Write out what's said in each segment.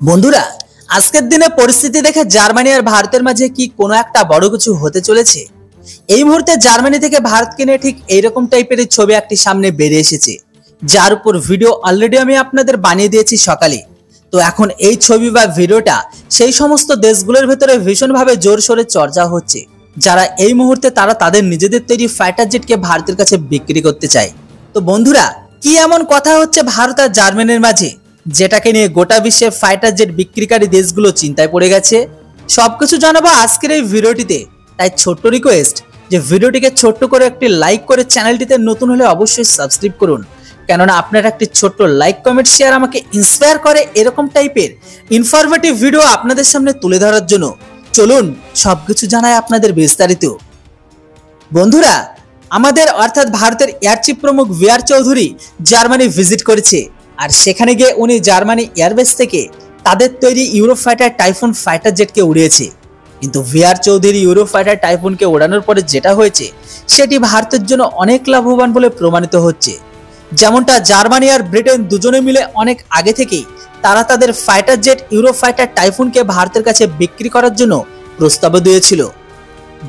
বন্ধুরা, আজকের দিনে পরিস্থিতি দেখে জার্মানি আর ভারতের মাঝে কি কোনো একটা বড় কিছু হতে চলেছে? এই মুহূর্তে জার্মানি থেকে ভারতকে নিয়ে ঠিক এইরকম টাইপের ছবি একটি সামনে বেরিয়ে এসেছে, যার উপর ভিডিও অলরেডি আমি আপনাদের বানিয়ে দিয়েছি সকালে। তো এখন এই ছবি বা ভিডিওটা সেই সমস্ত দেশগুলোর ভেতরে ভীষণভাবে জোর সোরে চর্চা হচ্ছে, যারা এই মুহূর্তে তারা তাদের নিজেদের তৈরি ফাইটার জেটকে ভারতের কাছে বিক্রি করতে চায়। তো বন্ধুরা, কি এমন কথা হচ্ছে ভারত আর জার্মানির মাঝে, যেটাকে নিয়ে গোটা বিশ্বে ফাইটার জেট বিক্রিকারী দেশগুলো চিন্তায় পড়ে গেছে? সবকিছু জানাবো আজকের এই ভিডিওটিতে। তাই ছোট্ট রিকোয়েস্ট যে ভিডিওটিকে ছোট্ট করে একটি লাইক করে চ্যানেলটিতে নতুন হলে অবশ্যই সাবস্ক্রাইব করুন, কেননা আপনার একটি ছোট্ট লাইক কমেন্ট শেয়ার আমাকে ইন্সপায়ার করে এরকম টাইপের ইনফরমেটিভ ভিডিও আপনাদের সামনে তুলে ধরার জন্য। চলুন সবকিছু জানাই আপনাদের বিস্তারিত। বন্ধুরা, আমাদের অর্থাৎ ভারতের এয়ার চিফ প্রমুখ ভিআর চৌধুরী জার্মানি ভিজিট করেছে, আর সেখানে গিয়ে উনি জার্মানি এয়ারবেস থেকে তাদের তৈরি ইউরোফাইটার টাইফুন ফাইটার জেটকে উড়িয়েছে। কিন্তু ভিআর চৌধুরী ইউরোফাইটার টাইফুনকে ওড়ানোর পরে যেটা হয়েছে সেটি ভারতের জন্য অনেক লাভবান বলে প্রমাণিত হচ্ছে। যেমনটা জার্মানি আর ব্রিটেন দুজনে মিলে অনেক আগে থেকেই তারা তাদের ফাইটার জেট ইউরোফাইটার টাইফুনকে ভারতের কাছে বিক্রি করার জন্য প্রস্তাব দিয়েছিল।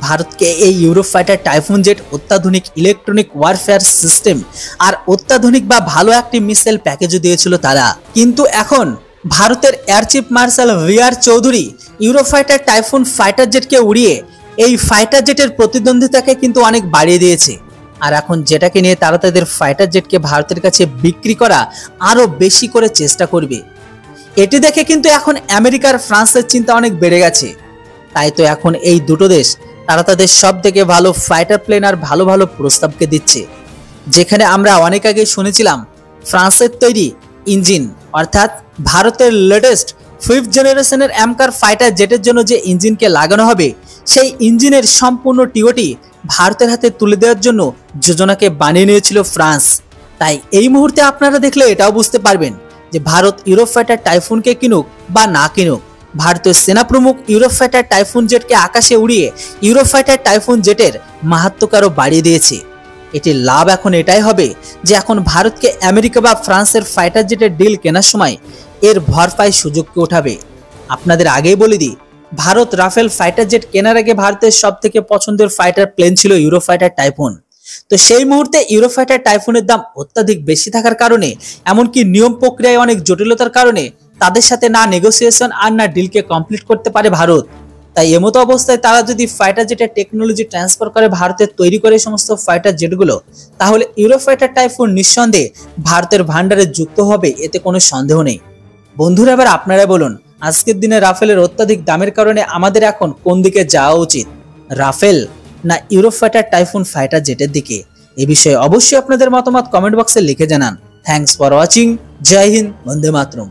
ভারতকে এই ইউরোফাইটার টাইফুন জেট অত্যাধুনিক ইলেকট্রনিক ওয়ারফেয়ার সিস্টেম আর অত্যাধুনিক বা ভালো একটি মিসাইল প্যাকেজও দিয়েছিল তারা। কিন্তু এখন ভারতের air chief marshal V R Chaudhari Eurofighter Typhoon fighter জেটকে উড়িয়ে এই ফাইটার জেটের প্রতিদ্বন্দ্বিতাকে কিন্তু অনেক বাড়িয়ে দিয়েছে। আর এখন যেটাকে নিয়ে তারা তাদের ফাইটার জেটকে ভারতের কাছে বিক্রি করা আরো বেশি করে চেষ্টা করবে। এটি দেখে কিন্তু এখন আমেরিকার ফ্রান্সের চিন্তা অনেক বেড়ে গেছে। তাই তো এখন এই দুটো দেশ তারা তাদের সব থেকে ভালো ফাইটার প্লেন আর ভালো ভালো প্রস্তাবকে দিচ্ছে। যেখানে আমরা অনেক আগে শুনেছিলাম ফ্রান্সের তৈরি ইঞ্জিন অর্থাৎ ভারতের লেটেস্ট 5th জেনারেশনের অ্যামকার ফাইটার জেটের জন্য যে ইঞ্জিনকে লাগানো হবে, সেই ইঞ্জিনের সম্পূর্ণ টিওটি ভারতের হাতে তুলে দেওয়ার জন্য যোজনাকে বানিয়ে নিয়েছিল ফ্রান্স। তাই এই মুহূর্তে আপনারা দেখলে এটাও বুঝতে পারবেন যে ভারত ইউরোফাইটার টাইফুনকে কিনুক বা না কিনুক, ভারতীয় সেনা প্রমুখ ইউরোফাইটার টাইফুন জেটকে আকাশে উড়িয়ে ইউরোফাইটার টাইফুন জেটের মাহাত্ম্যকে আরো বাড়িয়ে দিয়েছে। এটির লাভ এখন এটাই হবে যে এখন ভারতকে আমেরিকা বা ফ্রান্সের ফাইটার জেটের ডিল কেনার সময় এর ভরপাই সুযোগকে উঠাবে। আপনাদের আগেই বলে দিই, ভারত রাফেল ফাইটার জেট কেনার আগে ভারতের সব থেকে পছন্দের ফাইটার প্লেন ছিল ইউরোফাইটার টাইফুন। তো সেই মুহূর্তে ইউরোফাইটার টাইফুনের দাম অত্যাধিক বেশি থাকার কারণে, এমনকি নিয়ম প্রক্রিয়ায় অনেক জটিলতার কারণে তাদের সাথে না নেগোসিয়েশন আর না ডিলকে কমপ্লিট করতে পারে ভারত। তাই এমতো অবস্থায় তারা যদি ফাইটার জেটের টেকনোলজি ট্রান্সফার করে ভারতের তৈরি করে সমস্ত ফাইটার জেটগুলো, তাহলে ইউরোফাইটার টাইফুন নিঃসন্দেহে ভারতের ভান্ডারে যুক্ত হবে, এতে কোনো সন্দেহ নেই। বন্ধুরা, এবার আপনারা বলুন, আজকের দিনে রাফেলের অত্যাধিক দামের কারণে আমাদের এখন কোন দিকে যাওয়া উচিত, রাফেল না ইউরোফাইটার টাইফুন ফাইটার জেটের দিকে? এই বিষয়ে অবশ্যই আপনাদের মতামত কমেন্ট বক্সে লিখে জানান। Thanks for watching. জয় হিন্দ, বন্দে মাতরম।